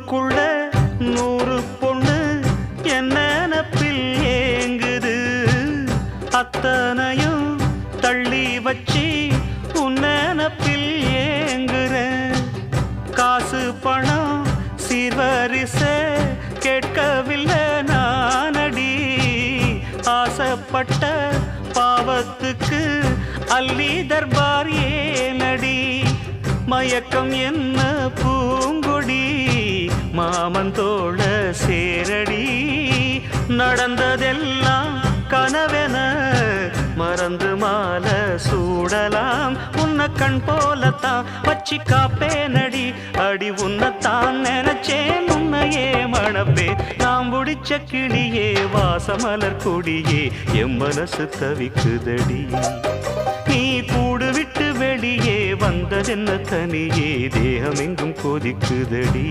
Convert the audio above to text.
ஊருக்குள்ள 100 பொண்ணு என்ன நினப்பில் ஏங்குது. அத்தனையும் தள்ளி வச்சு உன் நினப்பில் ஏங்குறேன். காசு பணம் சீர்வரிசை கேட்கவில்லை நானடி. ஆசைப்பட்ட பாவத்துக்கு அல்லி தர்பார் ஏனடி. மயக்கம் என்ன பூங்கொடி மாமன் தோள சேரடி. நடந்ததெல்லாம் கனவென மறந்து மாலை சூடலாம். உன்னை கண் போலத்தான் வச்சு காப்பேனடி. அடி உன்னைத்தான் நினைச்சேன் உன்னையே மணப்பே. நாம் பிடிச்ச கிளியே வாசமலர் கொடியே என் மனசு தவிக்குதடி. நீ கூடு விட்டு வெளியே வந்ததென்ன தனியே தேகம் எங்கும் கொதிக்குதடி.